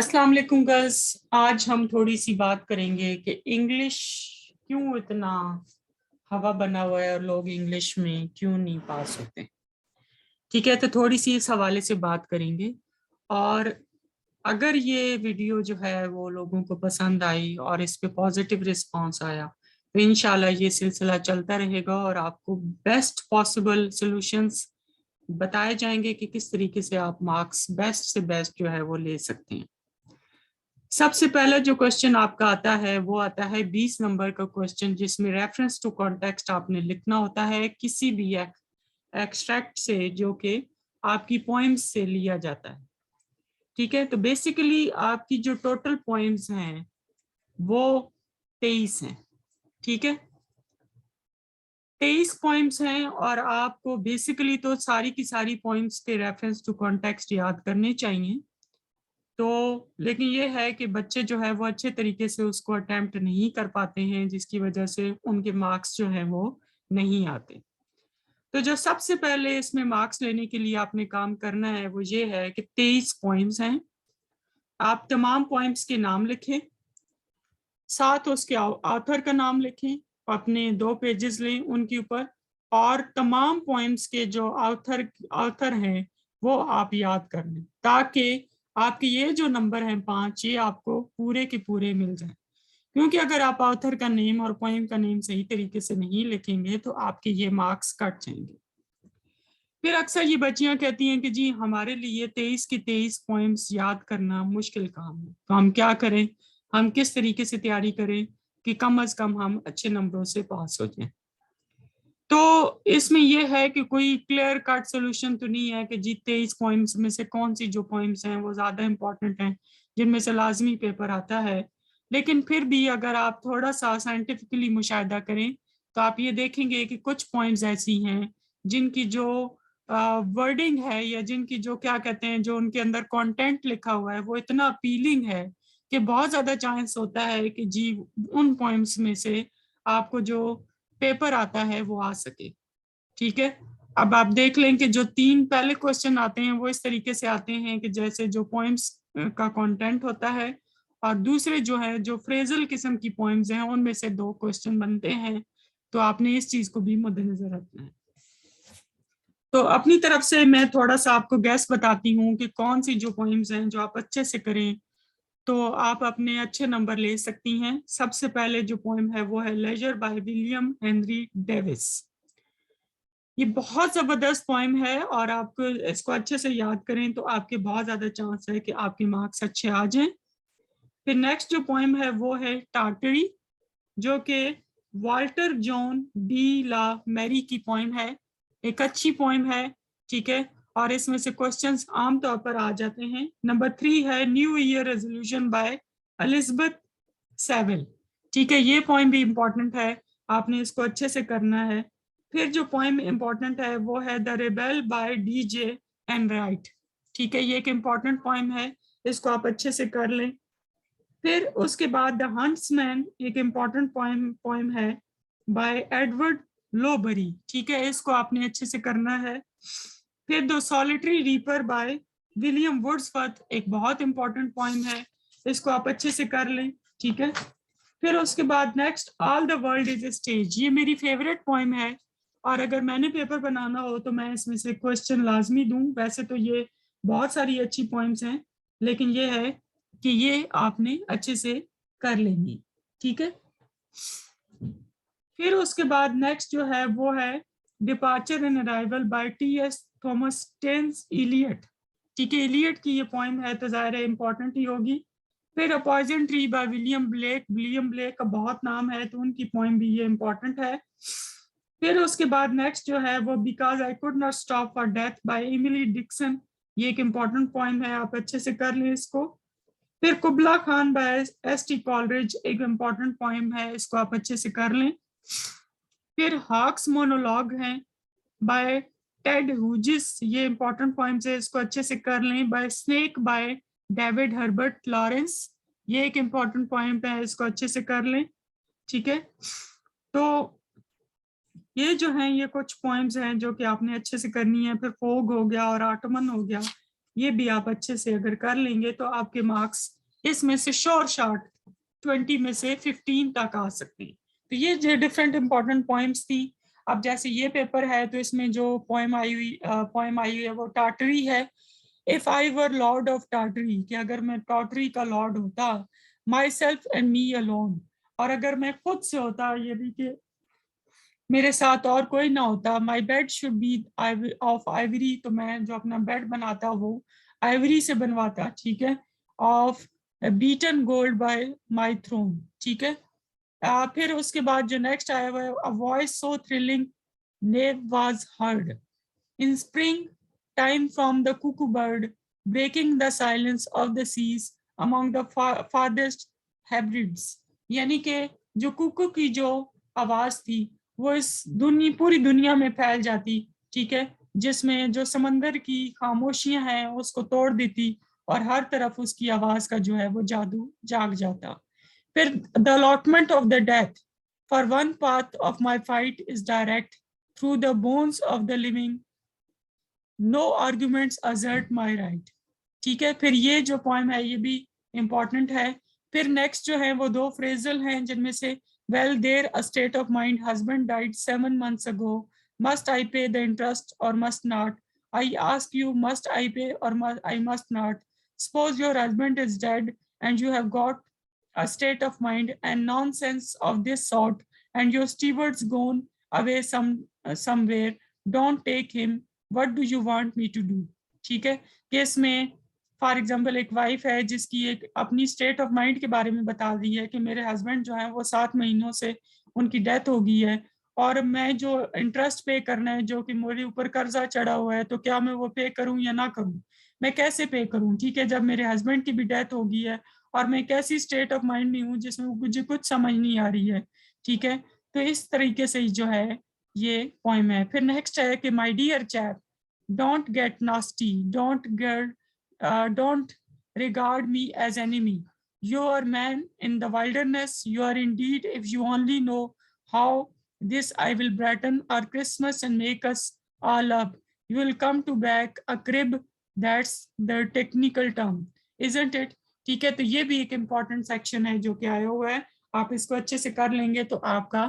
अस्सलाम वालेकुम गर्ल्स। आज हम थोड़ी सी बात करेंगे कि इंग्लिश क्यों इतना हवा बना हुआ है और लोग इंग्लिश में क्यों नहीं पास होते। ठीक है, तो थोड़ी सी इस हवाले से बात करेंगे। और अगर ये वीडियो जो है वो लोगों को पसंद आई और इस पे पॉजिटिव रिस्पांस आया तो इंशाल्लाह ये सिलसिला चलता रहेगा और आपको बेस्ट पॉसिबल सॉल्यूशंस बताए जाएंगे कि किस तरीके से आप मार्क्स बेस्ट से बेस्ट जो है वो ले सकते हैं। सबसे पहला जो क्वेश्चन आपका आता है वो आता है 20 नंबर का क्वेश्चन, जिसमें रेफरेंस टू कॉन्टेक्स्ट आपने लिखना होता है किसी भी एक्सट्रैक्ट से जो कि आपकी पोएम्स से लिया जाता है। ठीक है, तो बेसिकली आपकी जो टोटल पोएम्स हैं वो 23 हैं। ठीक है, 23 पोएम्स हैं और आपको बेसिकली तो सारी की सारी पोएम्स के रेफरेंस टू कॉन्टेक्स्ट याद करने चाहिए। तो लेकिन ये है कि बच्चे जो है वो अच्छे तरीके से उसको अटेम्प्ट नहीं कर पाते हैं, जिसकी वजह से उनके मार्क्स जो है वो नहीं आते। तो जो सबसे पहले इसमें मार्क्स लेने के लिए आपने काम करना है वो ये है कि 23 पॉइंट्स हैं। आप तमाम पॉइंट्स के नाम लिखें, साथ उसके ऑथर का नाम लिखें, अपने 2 पेजेस लें उनके ऊपर, और तमाम पॉइंट्स के जो ऑथर हैं वो आप याद कर लें, ताकि आपके ये जो नंबर हैं 5 ये आपको पूरे के पूरे मिल जाए। क्योंकि अगर आप ऑथर का नेम और पोएम का नेम सही तरीके से नहीं लिखेंगे तो आपके ये मार्क्स कट जाएंगे। फिर अक्सर ये बच्चियां कहती हैं कि जी हमारे लिए 23 की 23 पोएम्स याद करना मुश्किल काम है, तो हम क्या करें, हम किस तरीके से तैयारी करें कि कम से कम हम अच्छे नंबरों से पास हो जाएं। तो इसमें यह है कि कोई क्लियर कट सोल्यूशन तो नहीं है कि जी 23 पॉइंट्स में से कौन सी जो पॉइंट्स हैं वो ज्यादा इंपॉर्टेंट हैं जिनमें से लाजमी पेपर आता है। लेकिन फिर भी अगर आप थोड़ा सा साइंटिफिकली मुशाहिदा करें तो आप ये देखेंगे कि कुछ पॉइंट्स ऐसी हैं जिनकी जो वर्डिंग है या जिनकी जो क्या कहते हैं जो उनके अंदर कंटेंट लिखा हुआ है वो इतना अपीलिंग है कि बहुत ज्यादा चांस होता है कि जी उन पॉइंट्स में से आपको जो पेपर आता है वो आ सके। ठीक है, अब आप देख लें कि जो 3 पहले क्वेश्चन आते हैं वो इस तरीके से आते हैं कि जैसे जो पोएम्स का कंटेंट होता है, और दूसरे जो है जो फ्रेजल किस्म की पोएम्स हैं उनमें से 2 क्वेश्चन बनते हैं। तो आपने इस चीज को भी मद्देनजर रखना है। तो अपनी तरफ से मैं थोड़ा सा आपको गैस बताती हूँ कि कौन सी जो पोएम्स हैं जो आप अच्छे से करें तो आप अपने अच्छे नंबर ले सकती हैं। सबसे पहले जो पोएम है वो है leisure by William Henry Davies. ये बहुत जबरदस्त पोएम है और आपको इसको अच्छे से याद करें तो आपके बहुत ज्यादा चांस है कि आपके मार्क्स अच्छे आ जाएं। फिर नेक्स्ट जो पोएम है वो है टार्टरी, जो कि वाल्टर जॉन डी ला मैरी की पोएम है। एक अच्छी पोएम है, ठीक है, और इसमें से क्वेश्चंस आमतौर पर आ जाते हैं। नंबर 3 है new year resolution bye Elizabeth swivel. ठीक है, ये पोएम भी इंपॉर्टेंट है, आपने इसको अच्छे से करना है। फिर जो पोएम इंपॉर्टेंट है वो है the rebel by DJ and right. ठीक है, ये एक इंपॉर्टेंट पोएम है, इसको आप अच्छे से कर लें। फिर उसके बाद द हंट्समैन एक इंपॉर्टेंट पोएम है बाय एडवर्ड लोबरी। ठीक है, इसको आपने अच्छे से करना है। फिर the solitary reaper by William Wordsworth एक बहुत इंपॉर्टेंट पोएम है, इसको आप अच्छे से कर लें। ठीक है, फिर उसके बाद next all the world is a stage, ये मेरी फेवरेट पोएम है और अगर मैंने पेपर बनाना हो तो मैं इसमें से क्वेश्चन लाजमी दूं। वैसे तो ये बहुत सारी अच्छी पोएम्स हैं लेकिन ये है कि ये आपने अच्छे से कर लेंगी। ठीक है, फिर उसके बाद नेक्स्ट जो है वो है departure and arrival by T S. Thomas Stearns Eliot. ठीक है, इलियट की ये पोएम है तो ज़ाहिर है इंपॉर्टेंट ही होगी। फिर a poison tree by William Blake, William Blake का बहुत नाम है तो उनकी पोएम भी ये इंपॉर्टेंट है। फिर उसके बाद नेक्स्ट जो है वो because I could not stop for death by Emily Dickinson, ये एक इंपॉर्टेंट पोएम है, आप अच्छे से कर लें इसको। फिर Kubla Khan by S T. Coleridge एक इंपॉर्टेंट पोएम है, इसको आप अच्छे से कर लें। फिर हॉक्स मोनोलॉग है बाय टेड ह्यूजिस, ये इंपॉर्टेंट पोएम्स है, इसको अच्छे से कर लें। By snake by David Herbert Lawrence, ये एक इंपॉर्टेंट पोएम है, इसको अच्छे से कर लें। ठीक है, तो ये जो हैं ये कुछ पोएम्स हैं जो कि आपने अच्छे से करनी है। फिर फोग हो गया और ऑटोमन हो गया, یہ بھی آپ اچھے سے اگر کر لیں گے تو آپ کے مارکس اس میں سے شارٹ 20 میں سے 15 تک آ سکتے ہیں. تو یہ جو ڈفرینٹ امپورٹنٹ پوائمس تھی. اب جیسے یہ پیپر ہے تو اس میں جو پوئم آئی ہوئی ہے وہ ٹارٹری ہے. If I were Lord of Tartary, کہ اگر میں ٹارٹری کا لارڈ ہوتا, myself and me alone, اور اگر میں خود سے ہوتا, یعنی کہ میرے ساتھ اور کوئی نہ ہوتا, my bed should be of ivory, تو میں جو اپنا بیڈ بناتا وہ آئیوری سے بنواتا, ٹھیک ہے, of beaten gold by my throne, ٹھیک ہے. پھر اس کے بعد جو نیکسٹ آیا ہوا ہے, a voice so thrilling never was heard in spring time from the cuckoo bird breaking the silence of the seas among the farthest hybrids, یعنی کہ جو کوکو کی جو آواز تھی وہ اس پوری دنیا میں پھیل جاتی, ٹھیک ہے, جس میں جو سمندر کی خاموشیاں ہیں اس کو توڑ دیتی اور ہر طرف اس کی آواز کا جو ہے وہ جادو جاگ جاتا. پھر the allotment of the death for one path of my fight is direct through the bones of the living, no arguments assert my right, ٹھیک ہے. پھر یہ جو پوائم ہے یہ بھی امپورٹنٹ ہے. پھر نیکسٹ جو ہے وہ 2 فریزل ہیں جن میں سے well there a state of mind, husband died 7 months ago, must I pay the interest or must not, I ask you, must I pay or I must not, suppose your husband is dead and you have got a state of mind and nonsense of this sort and your steward's gone away somewhere, don't take him, what do you want me to do, ٹھیک ہے. کہ اس میں for example ایک wife ہے جس کی ایک اپنی اسٹیٹ آف مائنڈ کے بارے میں بتا دی ہے کہ میرے ہسبینڈ جو ہیں وہ 7 مہینوں سے ان کی ڈیتھ ہو گئی ہے اور میں جو انٹرسٹ پے کرنا ہے جو کہ میرے اوپر قرضہ چڑھا ہوا ہے تو کیا میں وہ پے کروں یا نہ کروں, میں کیسے پے کروں, ٹھیک ہے, جب میرے ہسبینڈ کی بھی ڈیتھ ہو گئی ہے اور میں کیسی اسٹیٹ آف مائنڈ میں ہوں جس میں مجھے کچھ سمجھ نہیں آ رہی ہے, ٹھیک ہے. تو اس طریقے سے جو ہے یہ پوائم ہے. پھر نیکسٹ ہے کہ my dear cheap, don't get nasty, don't regard me as enemy, you are man in the wilderness, you are indeed, if you only know how this I will brighten our Christmas and make us all up, you will come to back a crib, that's the technical term, isn't it, ٹھیک ہے. تو یہ بھی ایک important section ہے جو کہ آیا ہوا ہے, آپ اس کو اچھے سے کر لیں گے تو آپ کا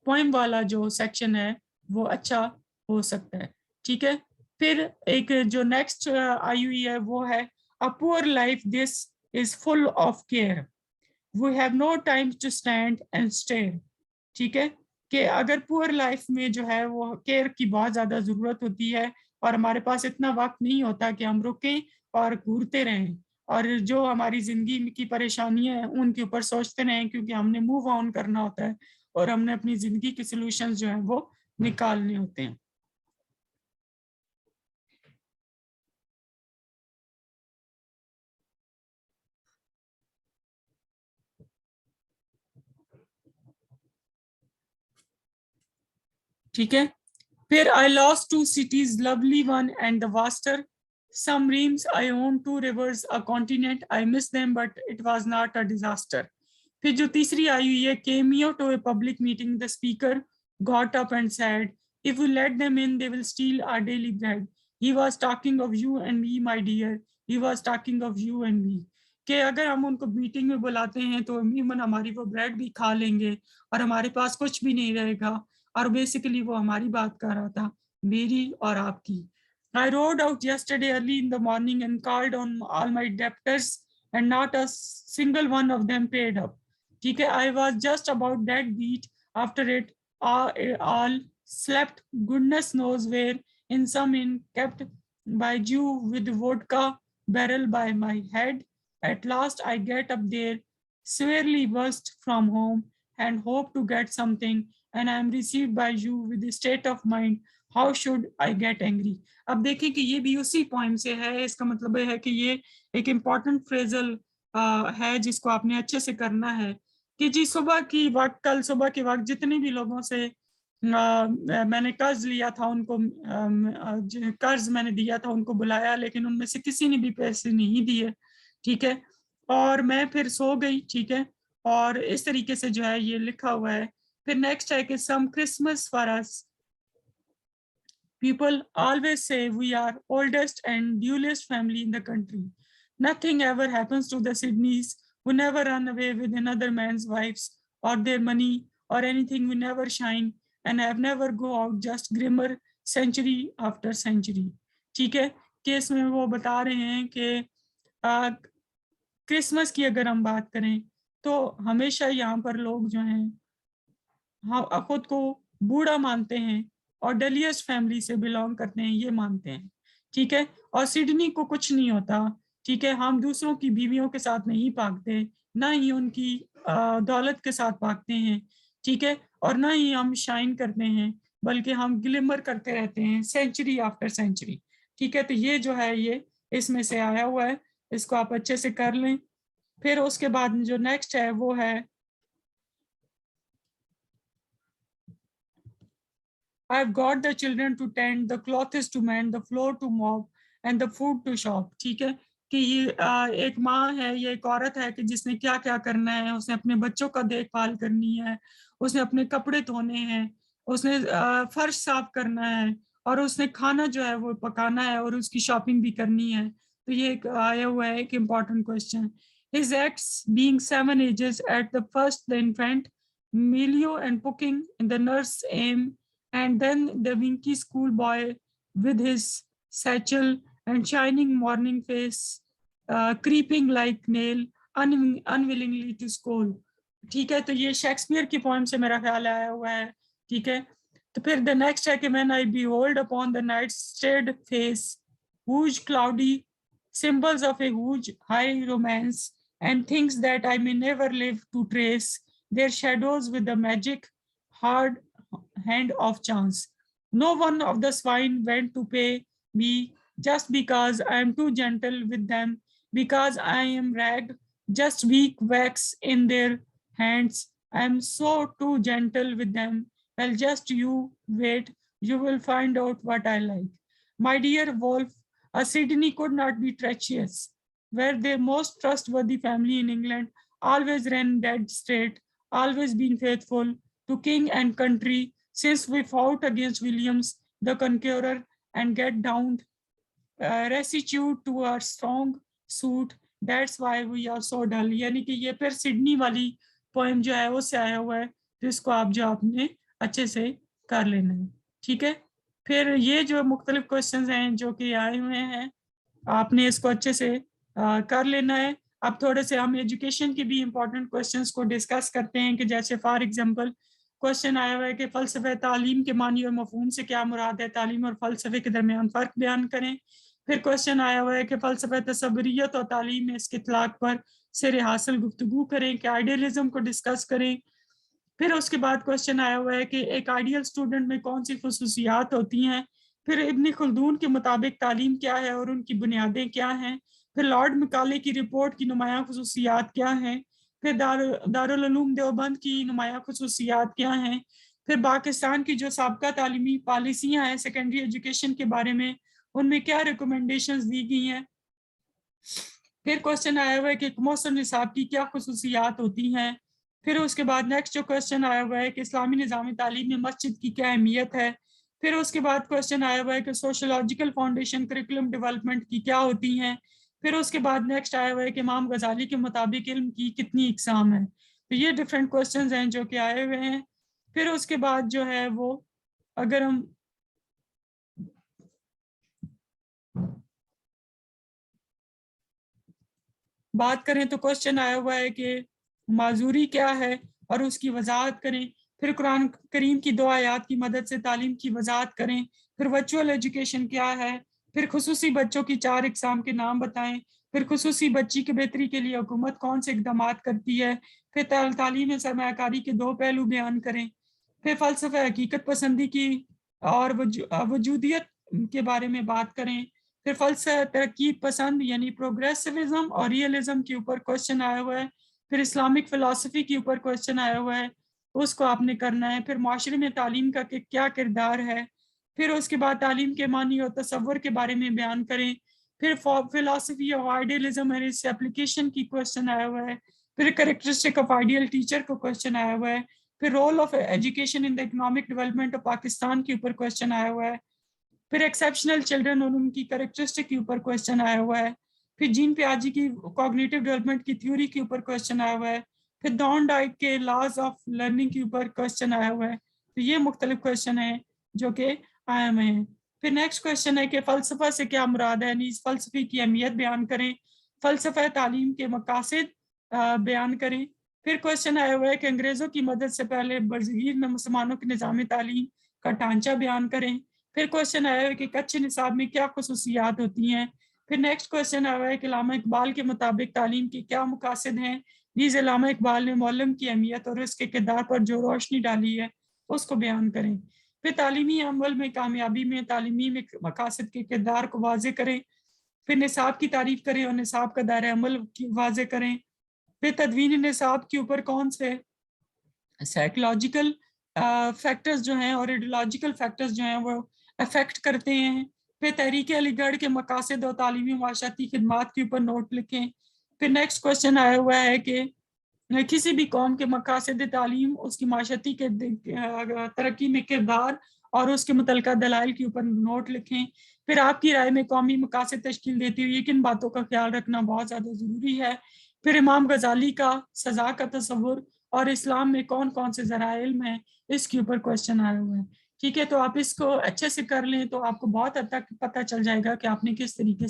پوئم والا جو سیکشن ہے وہ اچھا ہو سکتا ہے, ٹھیک ہے. پھر ایک جو نیکسٹ آئی ہوئی ہے وہ ہے a poor life this is full of care, we have no time to stand and stare, ٹھیک ہے. کہ اگر پور لائف میں جو ہے وہ کیئر کی بہت زیادہ ضرورت ہوتی ہے اور ہمارے پاس اتنا وقت نہیں ہوتا کہ ہم رکیں اور گھورتے رہیں اور جو ہماری زندگی کی پریشانیاں ہیں ان کے اوپر سوچتے رہیں, کیونکہ ہم نے موو آن کرنا ہوتا ہے اور ہم نے اپنی زندگی کے سولوشنز جو ہیں وہ نکالنے ہوتے ہیں. ٹھیک ہے. پھر I lost 2 cities, lovely one and the vaster, some reams I own, 2 rivers, a continent, I miss them but it was not a disaster. پھر جو تیسری آئی ہوئی ہے came out to a public meeting, the speaker got up and said, if we let them in they will steal our daily bread, he was talking of you and me my dear, he was talking of you and me. کہ اگر ہم ان کو meeting میں بلاتے ہیں تو عموماً ہماری وہ بریڈ بھی کھا لیں گے اور ہمارے پاس کچھ بھی نہیں رہے گا, اور بیسیکلی وہ ہماری بات کر رہا تھا, میری اور آپ کی. I rode out yesterday early in the morning and called on all my debtors and not a single one of them paid up. ٹھیک ہے. I was just about dead beat after it all slept goodness knows where in some inn kept by Jew with vodka barrel by my head. At last I get up there, severely burst from home and hope to get something, and I am received by you with a state of mind, how should I get angry. اب دیکھیں کہ یہ بھی اسی پوائم سے ہے, اس کا مطلب ہے کہ یہ ایک امپورٹنٹ فریزل ہے جس کو آپ نے اچھے سے کرنا ہے کہ جی صبح کی وقت, کل صبح کے وقت جتنے بھی لوگوں سے میں نے قرض لیا تھا ان کو قرض میں نے دیا تھا ان کو بلایا, لیکن ان میں سے کسی نے بھی پیسے نہیں دیے, ٹھیک ہے, اور میں پھر سو گئی, ٹھیک ہے, اور اس طریقے سے جو ہے یہ لکھا ہوا ہے. پھر نیکسٹ ہے کہ some Christmas for us, People always say we are oldest and dullest family in the country. Nothing ever happens to the Sydneys who never run away with another man's wives or their money or anything. We never shine and have never go out, just grimmer century after century. ठीक है, case में वो बता रहे हैं कि Christmas की अगर हम बात करें तो हमेशा यहाँ पर लोग जो हैं हाँ खुद को बूढ़ा मानते हैं और डलियस्ट फैमिली से बिलोंग करते हैं, ये मानते हैं, ठीक है। और सिडनी को कुछ नहीं होता, ठीक है। हम दूसरों की बीवियों के साथ नहीं भागते, ना ही उनकी दौलत के साथ भागते हैं, ठीक है। और ना ही हम शाइन करते हैं, बल्कि हम ग्लिमर करते रहते हैं सेंचुरी आफ्टर सेंचुरी, ठीक है। तो ये जो है ये इसमें से आया हुआ है, इसको आप अच्छे से कर लें। फिर उसके बाद जो नेक्स्ट है वो है I've got the children to tend, the clothes to mend, the floor to mop and the food to shop, ठीक है। कि ये एक माँ है, ये एक औरत है कि जिसने क्या क्या करना है, उसने अपने बच्चों का देखभाल करनी है, उसने अपने कपड़े धोने हैं, उसने फर्श साफ करना है और उसने खाना जो है वो पकाना है और उसकी शॉपिंग भी करनी है। तो ये एक आया हुआ है एक important question. His acts being 7 ages at the first the infant, Milio and Pucking in the nurse aim, and then the winky schoolboy with his satchel and shining morning face, creeping like nail, unwillingly to scold, ठीक है। तो ये Shakespeare की poem से मेरा ख्याल आया हुआ है, ठीक है। तो फिर the next है कि when I behold upon the night's stared face, huge cloudy symbols of a huge high romance, and things that I may never live to trace, their shadows with the magic hard hand of chance. No one of the swine went to pay me just because I am too gentle with them, because I am ragged, just weak wax in their hands. I am so too gentle with them. Well, just you wait, you will find out what I like. My dear Wolf, a Sydney could not be treacherous. Were the most trustworthy family in England, always ran dead straight, always been faithful to king and country, since we fought against Williams the Conqueror and get down restitute to our strong suit. That's why we are so dull. यानी कि ये फिर Sydney वाली poem जो है उससे आया हुआ है, तो इसको आप जो आपने अच्छे से कर लेना है, ठीक है। फिर ये जो मुख्तलिफ क्वेश्चंस हैं जो कि आए हुए हैं, आपने इसको अच्छे से कर लेना है। अब थोड़े से हम एजुकेशन के भी इम्पोर्टेंट क्वेश्चंस को डिस्कस करते हैं कि जैसे फॉर एग्जांपल क्वेश्चन आया हुआ है कि फ़लसफ़े तालीम के मानी और मफ़हूम से क्या मुराद है, तालीम और फ़लसफ़े के दरमियान फ़र्क बयान करें। फिर क्वेश्चन आया हुआ है कि फ़लसफ़े तसव्वुरियत और तालीम में इसके इतलाक़ पर सिर हासिल गुफ्तगू करें, कि आइडियलिज़म को डिस्कस करें। फिर उसके बाद क्वेश्चन आया हुआ है कि एक आइडियल स्टूडेंट में कौन सी खुसूसियात होती हैं। फिर इब्न खल्दून के मुताबिक तालीम क्या है और उनकी बुनियादें क्या हैं। फिर लॉर्ड मकाले की रिपोर्ट की नुमायां खुसूसियात क्या हैं। फिर दारुल उलूम देवबंद की नुमायां खुसूसियात क्या हैं। फिर पाकिस्तान की जो साबका तालीमी पॉलिसियाँ हैं सेकेंडरी एजुकेशन के बारे में, उनमें क्या रिकमेंडेशंस दी गई हैं। फिर क्वेश्चन आया हुआ है कि मौसम निसाब की क्या खुसूसियात होती हैं। फिर उसके बाद नेक्स्ट जो क्वेश्चन आया हुआ है कि इस्लामी निज़ामी तालीम में मस्जिद की क्या अहमियत है। फिर उसके बाद क्वेश्चन आया हुआ है कि सोशलॉजिकल फाउंडेशन करिकुलम डेवलपमेंट की क्या होती हैं। फिर उसके बाद नेक्स्ट आया हुआ है कि इमाम गजाली के मुताबिक इल्म की कितनी इकसाम है। तो ये डिफरेंट क्वेश्चंस हैं जो कि आए हुए हैं। फिर उसके बाद जो है वो अगर हम बात करें तो क्वेश्चन आया हुआ है कि माजूरी क्या है और उसकी वजाहत करें। फिर कुरान करीम की 2 आयात की मदद से तालीम की वजाहत करें। फिर वर्चुअल एजुकेशन क्या है। फिर खुसूसी बच्चों की 4 इकसाम के नाम बताएं। फिर खुसूसी बच्ची की बेहतरी के लिए हुकूमत कौन से इकदाम करती है। फिर तालीम में सरमायाकारी के 2 पहलू बयान करें। फिर फ़लसफ़ा हकीकत पसंदी की और वजूदियत के बारे में बात करें। फिर फ़लसफ़ा तरक्कीब पसंद यानी प्रोग्रेसिविज्म और रियलिज्म के ऊपर क्वेश्चन आया हुआ है। फिर इस्लामिक फ़िलासफ़ी के ऊपर क्वेश्चन आया हुआ है, उसको आपने करना है। फिर माशरे में तालीम का क्या किरदार है। फिर उसके बाद तालीम के मानी और तसव्वुर के बारे में बयान करें। फिर फ़िलासफ़ी ऑफ आइडियलिज्म और इस एप्लीकेशन की क्वेश्चन आया हुआ है। फिर कैरेक्टरिस्टिक ऑफ आइडियल टीचर को क्वेश्चन आया हुआ है। फिर role of education in the economic development of Pakistan के ऊपर क्वेश्चन आया हुआ है। फिर एक्सेप्शनल चिल्ड्रन और उनकी कैरेक्टरिस्टिक के ऊपर क्वेश्चन आया हुआ है। फिर जीन पियाजे की कॉग्निटिव डेवलपमेंट की थ्योरी के ऊपर क्वेश्चन आया हुआ है। फिर थॉर्नडाइक के लॉज ऑफ लर्निंग के ऊपर क्वेश्चन आया हुआ है। तो ये मुख्तलिफ क्वेश्चन है जो कि आए हुए हैं। फिर नेक्स्ट क्वेश्चन है कि फ़लसफ़ा से क्या मुराद है, यानी इस फ़लसफ़े की अहमियत बयान करें, फ़लसफ़ा तालीम के मकासद बयान करें। फिर क्वेश्चन आया हुआ है कि अंग्रेज़ों की मदद से पहले बरज़ीर में मुसलमानों के निज़ाम तालीम का ढांचा बयान करें। फिर क्वेश्चन आया है कि कच्चे निसाब में क्या खसूसियात होती हैं। फिर नेक्स्ट क्वेश्चन आया है कि अल्लामा इकबाल के मुताबिक तालीम के क्या मकासद हैं। नीज़ अल्लामा इकबाल ने मौलम की अहमियत और उसके किरदार पर जो रोशनी डाली है उसको बयान करें। फिर तालीमी अमल में कामयाबी में तालीमी में मकासद के किरदार को वाज़े करें। फिर निसाब की तारीफ करें और निसाब का दायरा अमल की वाज़े करें। फिर तदवीन निसाब के ऊपर कौन से साइकोलॉजिकल फैक्टर्स जो हैं और आइडियोलॉजिकल फैक्टर्स जो हैं वो अफेक्ट करते हैं। फिर तहरीक अलीगढ़ के मकासद और तालीमी माशरती खिदमात के ऊपर नोट लिखें। फिर नेक्स्ट क्वेश्चन आया हुआ है कि किसी भी कौम के मकासद तालीम उसकी माशरती के तरक्की में किरदार और उसके मुतलका दलाइल के ऊपर नोट लिखें। फिर आपकी राय में कौमी मकासद तश्कील देती हुई किन बातों का ख्याल रखना बहुत ज़्यादा ज़रूरी है। फिर इमाम गजाली का सज़ा का तस्वुर और इस्लाम में कौन कौन से ज़राए इल्म हैं, इसके ऊपर क्वेश्चन आया हुआ है। ठीक है, तो आप इसको अच्छे से कर लें तो आपको बहुत हद तक पता चल जाएगा कि आपने किस तरीके